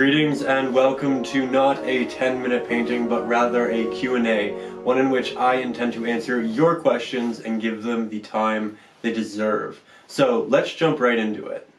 Greetings and welcome to not a 10-minute painting, but rather a Q&A, one in which I intend to answer your questions and give them the time they deserve. So let's jump right into it.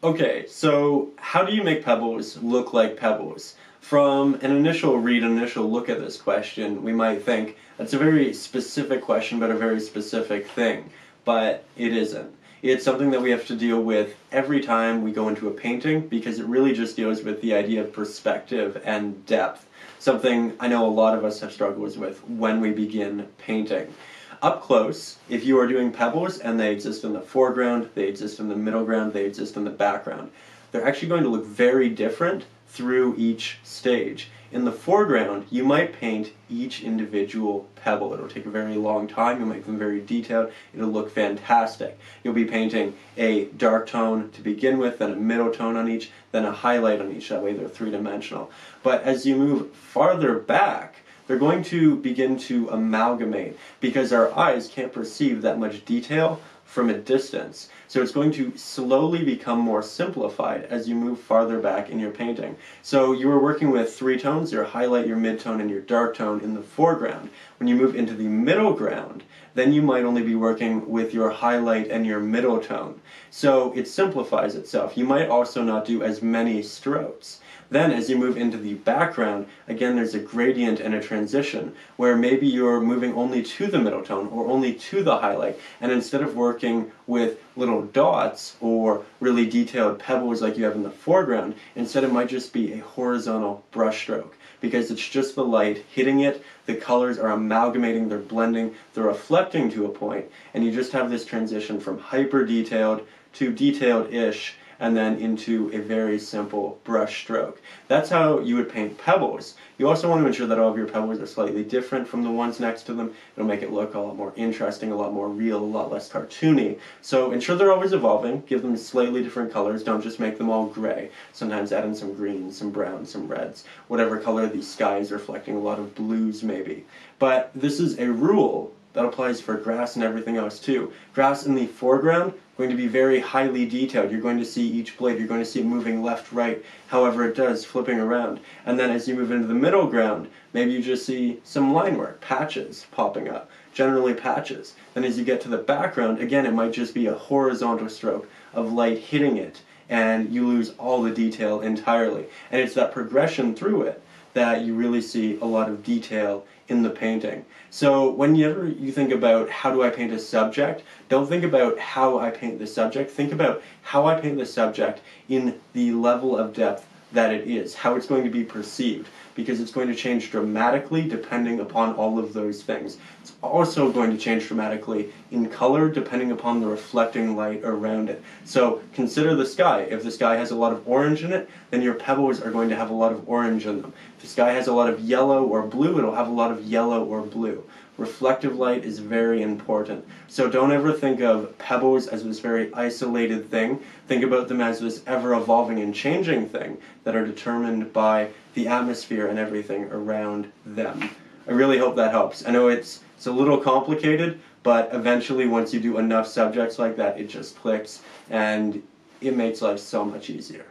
Okay, so how do you make pebbles look like pebbles? From an initial look at this question, we might think that's a very specific question about a very specific thing, but it isn't. It's something that we have to deal with every time we go into a painting because it really just deals with the idea of perspective and depth, something I know a lot of us have struggled with when we begin painting. Up close, if you are doing pebbles and they exist in the foreground, they exist in the middle ground, they exist in the background, they're actually going to look very different through each stage. In the foreground, you might paint each individual pebble. It'll take a very long time, you'll make them very detailed, it'll look fantastic. You'll be painting a dark tone to begin with, then a middle tone on each, then a highlight on each, that way they're three-dimensional. But as you move farther back, they're going to begin to amalgamate because our eyes can't perceive that much detail from a distance. So it's going to slowly become more simplified as you move farther back in your painting. So you were working with three tones, your highlight, your mid-tone, and your dark tone in the foreground. When you move into the middle ground, then you might only be working with your highlight and your middle tone. So it simplifies itself. You might also not do as many strokes. Then as you move into the background, again there's a gradient and a transition where maybe you're moving only to the middle tone or only to the highlight, and instead of working with little dots or really detailed pebbles like you have in the foreground, instead it might just be a horizontal brush stroke because it's just the light hitting it, the colors are amalgamating, they're blending, they're reflecting to a point, and you just have this transition from hyper detailed to detailed-ish and then into a very simple brush stroke. That's how you would paint pebbles. You also want to ensure that all of your pebbles are slightly different from the ones next to them. It'll make it look a lot more interesting, a lot more real, a lot less cartoony. So ensure they're always evolving, give them slightly different colors, don't just make them all gray. Sometimes add in some greens, some browns, some reds, whatever color the sky is reflecting, a lot of blues maybe. But this is a rule that applies for grass and everything else too. Grass in the foreground, going to be very highly detailed. You're going to see each blade, you're going to see it moving left, right, however it does, flipping around. And then as you move into the middle ground, maybe you just see some line work, patches popping up, generally patches. Then as you get to the background, again it might just be a horizontal stroke of light hitting it, and you lose all the detail entirely. And it's that progression through it that you really see a lot of detail in the painting. So whenever you think about how do I paint a subject, don't think about how I paint the subject, think about how I paint the subject in the level of depth that it is, how it's going to be perceived, because it's going to change dramatically depending upon all of those things. It's also going to change dramatically in color depending upon the reflecting light around it. So consider the sky. If the sky has a lot of orange in it, then your pebbles are going to have a lot of orange in them. If the sky has a lot of yellow or blue, it'll have a lot of yellow or blue. Reflective light is very important. So don't ever think of pebbles as this very isolated thing. Think about them as this ever-evolving and changing thing that are determined by the atmosphere and everything around them. I really hope that helps. I know it's a little complicated, but eventually once you do enough subjects like that, it just clicks and it makes life so much easier.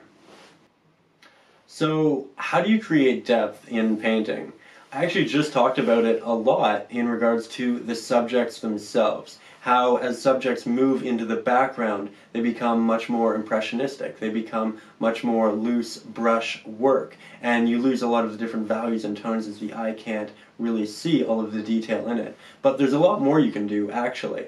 So how do you create depth in painting? I actually just talked about it a lot in regards to the subjects themselves. How as subjects move into the background, they become much more impressionistic. They become much more loose brush work. And you lose a lot of the different values and tones as the eye can't really see all of the detail in it. But there's a lot more you can do, actually.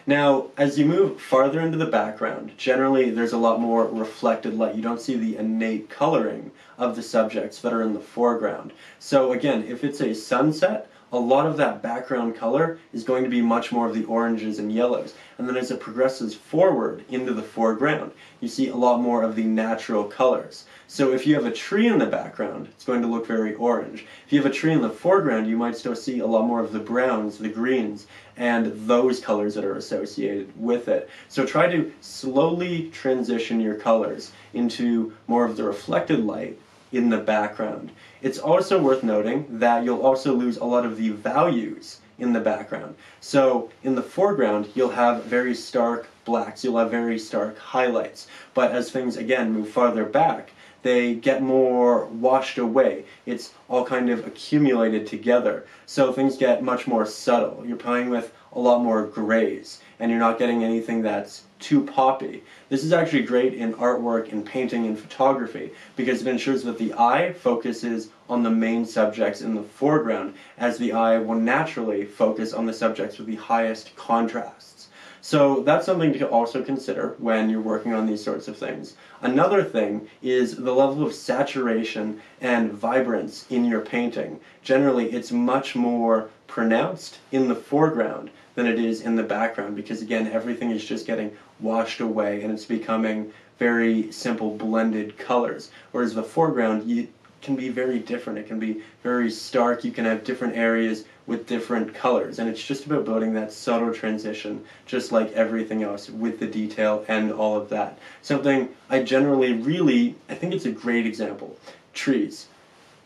Now, as you move farther into the background, generally there's a lot more reflected light. You don't see the innate coloring of the subjects that are in the foreground. So again, if it's a sunset, a lot of that background color is going to be much more of the oranges and yellows. And then as it progresses forward into the foreground, you see a lot more of the natural colors. So if you have a tree in the background, it's going to look very orange. If you have a tree in the foreground, you might still see a lot more of the browns, the greens, and those colors that are associated with it. So try to slowly transition your colors into more of the reflected light in the background. It's also worth noting that you'll also lose a lot of the values in the background. So in the foreground, you'll have very stark blacks, you'll have very stark highlights. But as things, again, move farther back, they get more washed away. It's all kind of accumulated together. So things get much more subtle. You're playing with a lot more grays, and you're not getting anything that's too poppy. This is actually great in artwork, in painting, and photography, because it ensures that the eye focuses on the main subjects in the foreground, as the eye will naturally focus on the subjects with the highest contrasts. So that's something to also consider when you're working on these sorts of things. Another thing is the level of saturation and vibrance in your painting. Generally, it's much more pronounced in the foreground than it is in the background, because again, everything is just getting washed away and it's becoming very simple blended colors. Whereas the foreground can be very different. It can be very stark. You can have different areas with different colors, and it's just about building that subtle transition, just like everything else, with the detail and all of that. Something I generally I think it's a great example. Trees.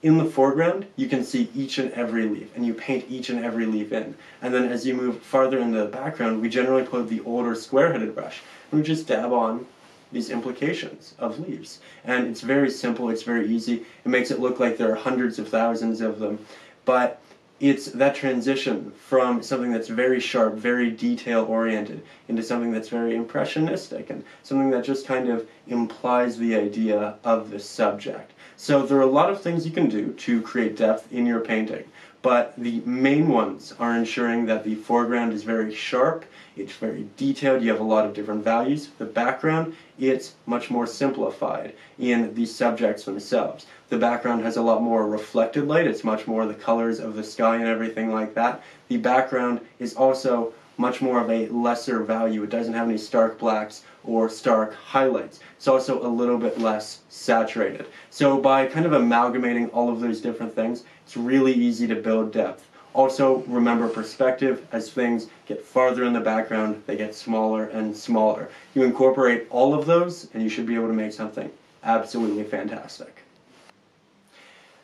In the foreground, you can see each and every leaf, and you paint each and every leaf in. And then as you move farther into the background, we generally put the older square-headed brush, and we just dab on these implications of leaves. And it's very simple, it's very easy. It makes it look like there are hundreds of thousands of them, but it's that transition from something that's very sharp, very detail-oriented, into something that's very impressionistic, and something that just kind of implies the idea of the subject. So there are a lot of things you can do to create depth in your painting, but the main ones are ensuring that the foreground is very sharp, it's very detailed, you have a lot of different values. The background, it's much more simplified in the subjects themselves. The background has a lot more reflected light, it's much more the colors of the sky and everything like that. The background is also much more of a lesser value. It doesn't have any stark blacks or stark highlights. It's also a little bit less saturated. So by kind of amalgamating all of those different things, it's really easy to build depth. Also, remember perspective. As things get farther in the background, they get smaller and smaller. You incorporate all of those, and you should be able to make something absolutely fantastic.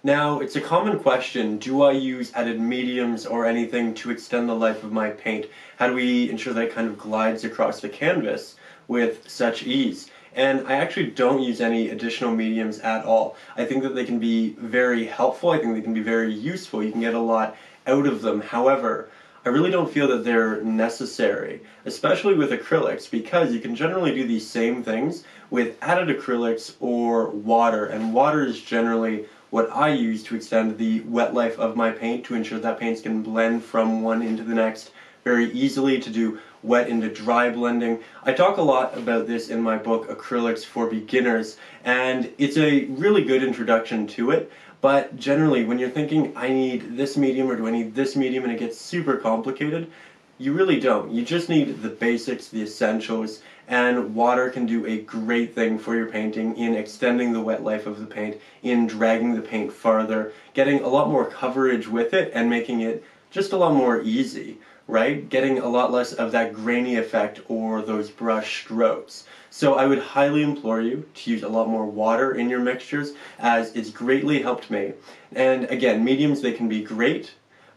Now, it's a common question, do I use added mediums or anything to extend the life of my paint? How do we ensure that it kind of glides across the canvas with such ease? And I actually don't use any additional mediums at all. I think that they can be very helpful, I think they can be very useful, you can get a lot out of them. However, I really don't feel that they're necessary, especially with acrylics, because you can generally do these same things with added acrylics or water, and water is generally what I use to extend the wet life of my paint, to ensure that paints can blend from one into the next very easily, to do wet into dry blending. I talk a lot about this in my book, Acrylics for Beginners, and it's a really good introduction to it. But generally, when you're thinking, I need this medium or do I need this medium, and it gets super complicated, you really don't. You just need the basics, the essentials, and water can do a great thing for your painting in extending the wet life of the paint, in dragging the paint farther, getting a lot more coverage with it, and making it just a lot more easy, right? Getting a lot less of that grainy effect or those brush strokes. So I would highly implore you to use a lot more water in your mixtures, as it's greatly helped me. And again, mediums, they can be great,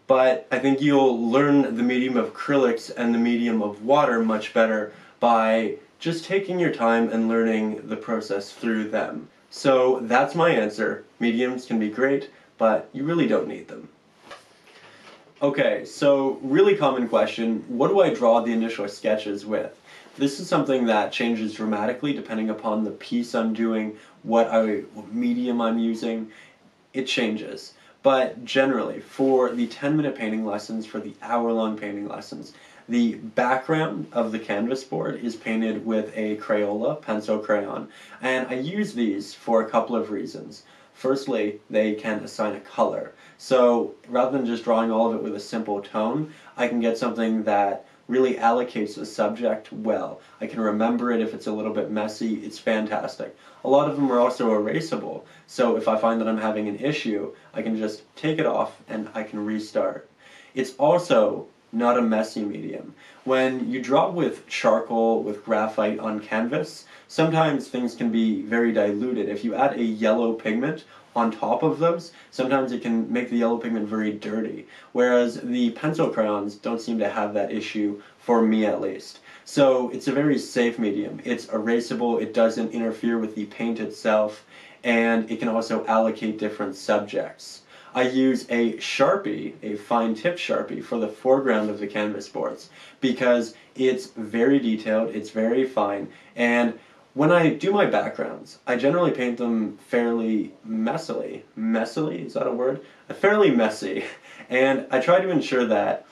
but I think you'll learn the medium of acrylics and the medium of water much better by just taking your time and learning the process through them. So that's my answer. Mediums can be great, but you really don't need them. Okay, so really common question, what do I draw the initial sketches with? This is something that changes dramatically depending upon the piece I'm doing, what medium I'm using. It changes. But generally, for the 10-minute painting lessons, for the hour-long painting lessons, the background of the canvas board is painted with a Crayola pencil crayon, and I use these for a couple of reasons. Firstly, they can assign a color. So rather than just drawing all of it with a simple tone, I can get something that really allocates the subject well. I can remember it if it's a little bit messy. It's fantastic. A lot of them are also erasable, so if I find that I'm having an issue, I can just take it off and I can restart. It's also not a messy medium. When you draw with charcoal, with graphite on canvas, sometimes things can be very diluted. If you add a yellow pigment on top of those, sometimes it can make the yellow pigment very dirty, whereas the pencil crayons don't seem to have that issue, for me at least. So it's a very safe medium. It's erasable, it doesn't interfere with the paint itself, and it can also allocate different subjects. I use a Sharpie, a fine tip Sharpie, for the foreground of the canvas boards because it's very detailed, it's very fine, and when I do my backgrounds, I generally paint them fairly messily. Messily? Is that a word? Fairly messy. And I try to ensure that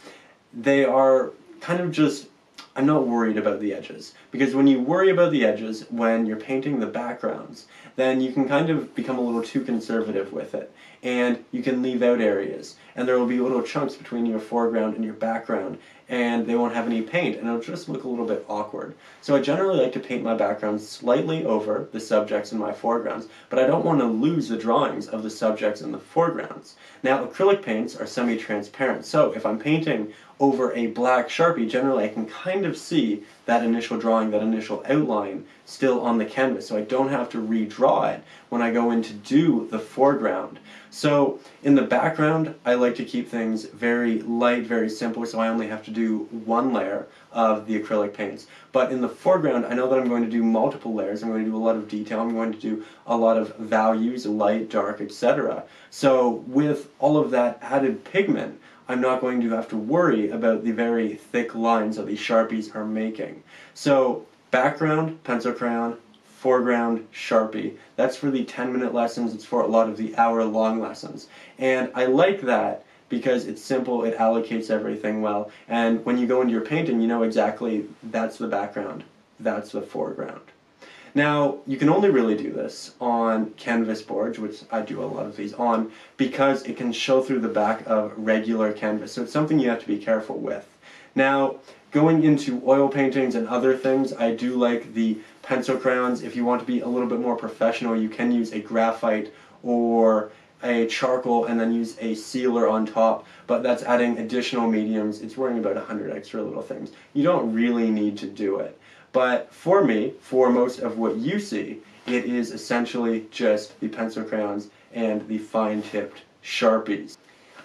they are kind of just, I'm not worried about the edges. Because when you worry about the edges, when you're painting the backgrounds, then you can kind of become a little too conservative with it. And you can leave out areas. And there will be little chunks between your foreground and your background, and they won't have any paint, and it'll just look a little bit awkward. So I generally like to paint my backgrounds slightly over the subjects in my foregrounds, but I don't want to lose the drawings of the subjects in the foregrounds. Now, acrylic paints are semi-transparent, so if I'm painting over a black Sharpie, generally I can kind of see that initial drawing, that initial outline still on the canvas, so I don't have to redraw it when I go in to do the foreground. So in the background, I like to keep things very light, very simple, so I only have to do one layer of the acrylic paints. But in the foreground, I know that I'm going to do multiple layers. I'm going to do a lot of detail. I'm going to do a lot of values, light, dark, etc. So with all of that added pigment, I'm not going to have to worry about the very thick lines that these Sharpies are making. So background, pencil crayon, foreground, Sharpie. That's for the 10-minute lessons. It's for a lot of the hour-long lessons. And I like that because it's simple, it allocates everything well, and when you go into your painting, you know exactly that's the background, that's the foreground. Now, you can only really do this on canvas boards, which I do a lot of these on, because it can show through the back of regular canvas, so it's something you have to be careful with. Now, going into oil paintings and other things, I do like the pencil crayons. If you want to be a little bit more professional, you can use a graphite or a charcoal and then use a sealer on top, but that's adding additional mediums. It's worrying about 100 extra little things. You don't really need to do it. But for me, for most of what you see, it is essentially just the pencil crayons and the fine-tipped Sharpies.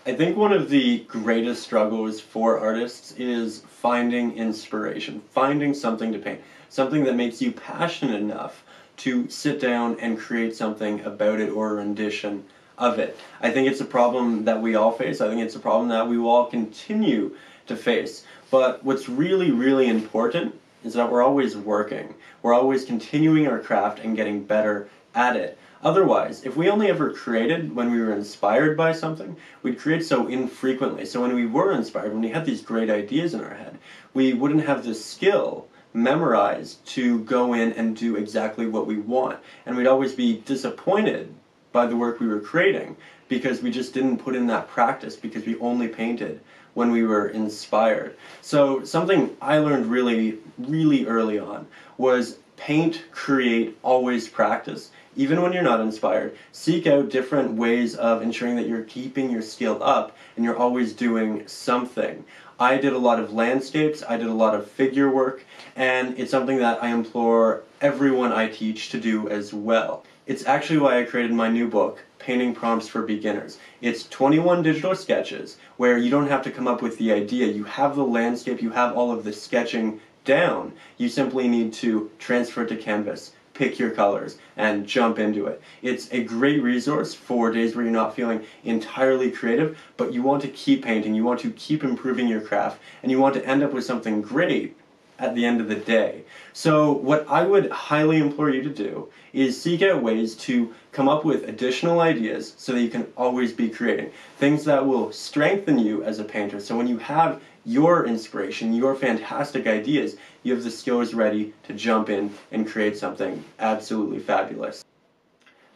I think one of the greatest struggles for artists is finding inspiration, finding something to paint, something that makes you passionate enough to sit down and create something about it or a rendition of it. I think it's a problem that we all face. I think it's a problem that we will all continue to face. But what's really, really important is that we're always working. We're always continuing our craft and getting better at it. Otherwise, if we only ever created when we were inspired by something, we'd create so infrequently. So when we were inspired, when we had these great ideas in our head, we wouldn't have the skill memorized to go in and do exactly what we want. And we'd always be disappointed by the work we were creating because we just didn't put in that practice, because we only painted when we were inspired. So something I learned really, really early on was paint, create, always practice. Even when you're not inspired, seek out different ways of ensuring that you're keeping your skill up and you're always doing something. I did a lot of landscapes, I did a lot of figure work, and it's something that I implore everyone I teach to do as well. It's actually why I created my new book, Painting Prompts for Beginners. It's 21 digital sketches where you don't have to come up with the idea. You have the landscape, you have all of the sketching down. You simply need to transfer it to canvas, pick your colors, and jump into it. It's a great resource for days where you're not feeling entirely creative, but you want to keep painting, you want to keep improving your craft, and you want to end up with something great at the end of the day. So what I would highly implore you to do is seek out ways to come up with additional ideas so that you can always be creating. Things that will strengthen you as a painter, so when you have your inspiration, your fantastic ideas, you have the skills ready to jump in and create something absolutely fabulous.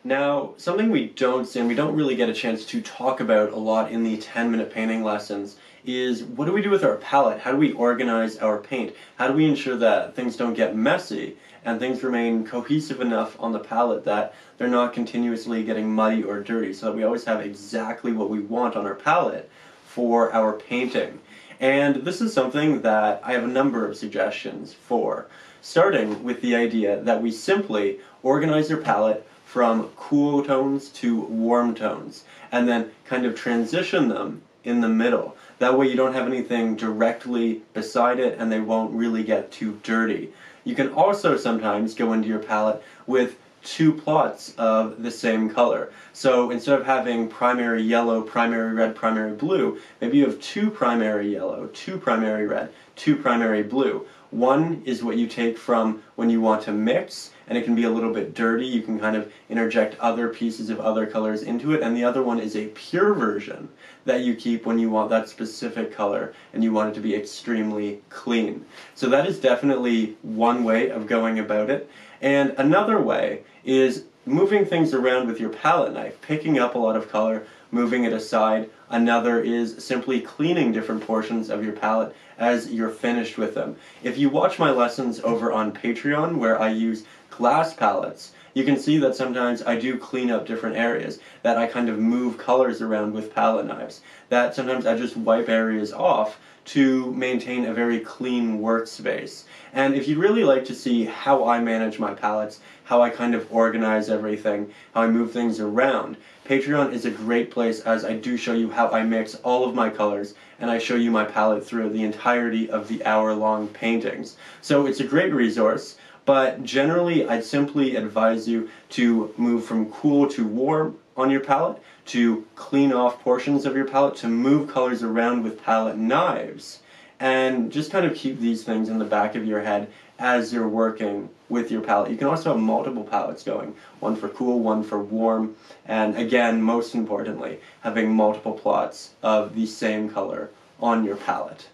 Now, something we don't see and we don't really get a chance to talk about a lot in the 10-minute painting lessons is what do we do with our palette? How do we organize our paint? How do we ensure that things don't get messy and things remain cohesive enough on the palette that they're not continuously getting muddy or dirty, so that we always have exactly what we want on our palette for our painting? And this is something that I have a number of suggestions for, starting with the idea that we simply organize our palette from cool tones to warm tones, and then kind of transition them in the middle. That way you don't have anything directly beside it and they won't really get too dirty. You can also sometimes go into your palette with two plots of the same color. So instead of having primary yellow, primary red, primary blue, maybe you have two primary yellow, two primary red, two primary blue. One is what you take from when you want to mix, and it can be a little bit dirty. You can kind of interject other pieces of other colors into it. And the other one is a pure version that you keep when you want that specific color and you want it to be extremely clean. So that is definitely one way of going about it. And another way is moving things around with your palette knife, picking up a lot of color, moving it aside. Another is simply cleaning different portions of your palette as you're finished with them. If you watch my lessons over on Patreon where I use glass palettes, you can see that sometimes I do clean up different areas, that I kind of move colors around with palette knives, that sometimes I just wipe areas off to maintain a very clean workspace. And if you'd really like to see how I manage my palettes, how I kind of organize everything, how I move things around, Patreon is a great place, as I do show you how I mix all of my colors and I show you my palette through the entirety of the hour-long paintings. So it's a great resource, but generally I'd simply advise you to move from cool to warm on your palette, to clean off portions of your palette, to move colors around with palette knives, and just kind of keep these things in the back of your head as you're working with your palette. You can also have multiple palettes going, one for cool, one for warm, and again, most importantly, having multiple plots of the same color on your palette.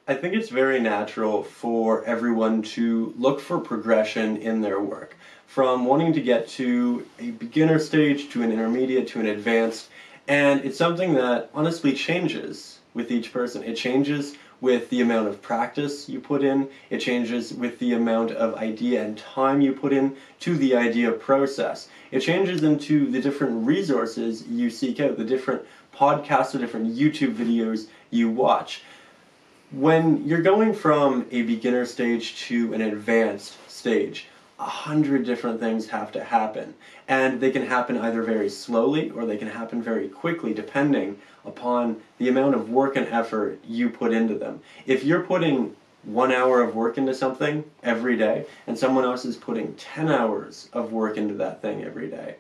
I think it's very natural for everyone to look for progression in their work, from wanting to get to a beginner stage, to an intermediate, to an advanced, and it's something that honestly changes with each person. It changes with the amount of practice you put in, it changes with the amount of idea and time you put in to the idea process. It changes into the different resources you seek out, the different podcasts or different YouTube videos you watch. When you're going from a beginner stage to an advanced stage, 100 different things have to happen. And they can happen either very slowly or they can happen very quickly, depending upon the amount of work and effort you put into them. If you're putting 1 hour of work into something every day, and someone else is putting 10 hours of work into that thing every day,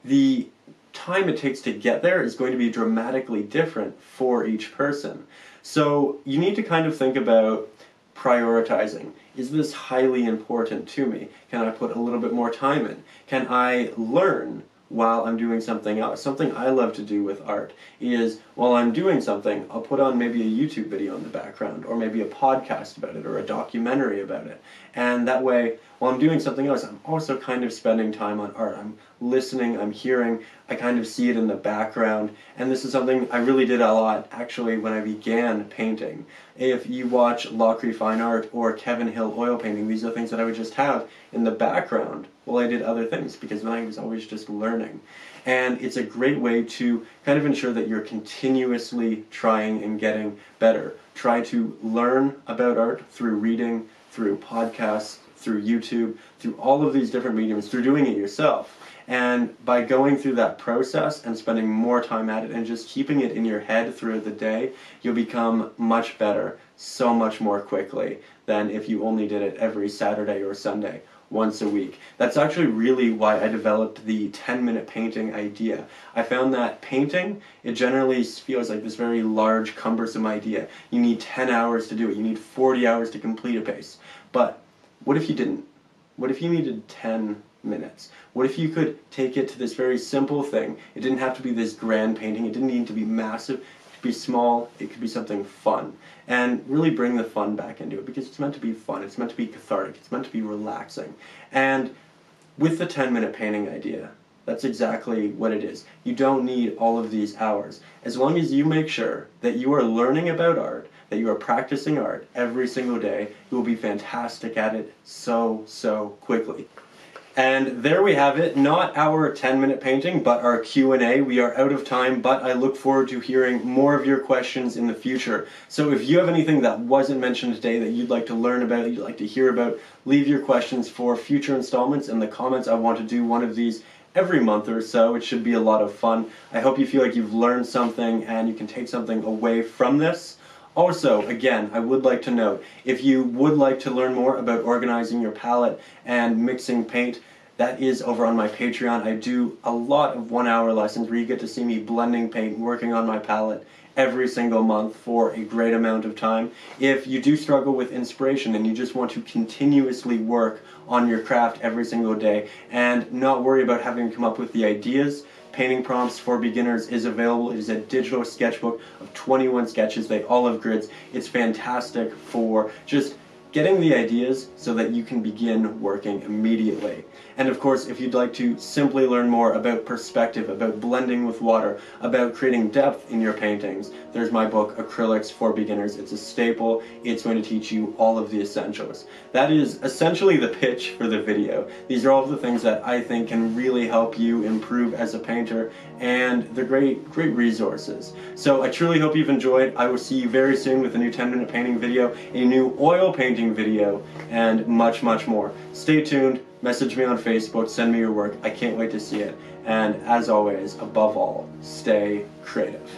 the time it takes to get there is going to be dramatically different for each person. So you need to kind of think about prioritizing. Is this highly important to me? Can I put a little bit more time in? Can I learn while I'm doing something else? Something I love to do with art is, while I'm doing something, I'll put on maybe a YouTube video in the background, or maybe a podcast about it, or a documentary about it. And that way, while I'm doing something else, I'm also kind of spending time on art. I'm listening, I'm hearing, I kind of see it in the background. And this is something I really did a lot, actually, when I began painting. If you watch Lockery Fine Art or Kevin Hill oil painting, these are things that I would just have in the background while I did other things, because I was always just learning. And it's a great way to kind of ensure that you're continuously trying and getting better. Try to learn about art through reading, through podcasts, through YouTube, through all of these different mediums, through doing it yourself. And by going through that process and spending more time at it and just keeping it in your head throughout the day, you'll become much better so much more quickly than if you only did it every Saturday or Sunday, once a week. That's actually really why I developed the 10-minute painting idea. I found that painting, it generally feels like this very large, cumbersome idea. You need 10 hours to do it. You need 40 hours to complete a piece. But what if you didn't? What if you needed 10 minutes? What if you could take it to this very simple thing? It didn't have to be this grand painting. It didn't need to be massive. It could be small. It could be something fun. And really bring the fun back into it, because it's meant to be fun. It's meant to be cathartic. It's meant to be relaxing. And with the 10-minute painting idea, that's exactly what it is. You don't need all of these hours. As long as you make sure that you are learning about art, that you are practicing art every single day, you will be fantastic at it so quickly. And there we have it, not our 10-minute painting, but our Q&A. We are out of time, but I look forward to hearing more of your questions in the future. So if you have anything that wasn't mentioned today that you'd like to learn about, you'd like to hear about, leave your questions for future installments in the comments. I want to do one of these every month or so. It should be a lot of fun. I hope you feel like you've learned something and you can take something away from this. Also, again, I would like to note, if you would like to learn more about organizing your palette and mixing paint, that is over on my Patreon. I do a lot of 1-hour lessons where you get to see me blending paint, working on my palette every single month for a great amount of time. If you do struggle with inspiration and you just want to continuously work on your craft every single day and not worry about having to come up with the ideas, Painting Prompts for Beginners is available. It is a digital sketchbook of 21 sketches. They all have grids. It's fantastic for just getting the ideas so that you can begin working immediately. And of course, if you'd like to simply learn more about perspective, about blending with water, about creating depth in your paintings, there's my book, Acrylics for Beginners. It's a staple. It's going to teach you all of the essentials. That is essentially the pitch for the video. These are all of the things that I think can really help you improve as a painter, and they're great resources. So I truly hope you've enjoyed. I will see you very soon with a new 10-minute painting video, a new oil painting video, and much more. Stay tuned. Message me on Facebook, send me your work. I can't wait to see it. And as always, above all, stay creative.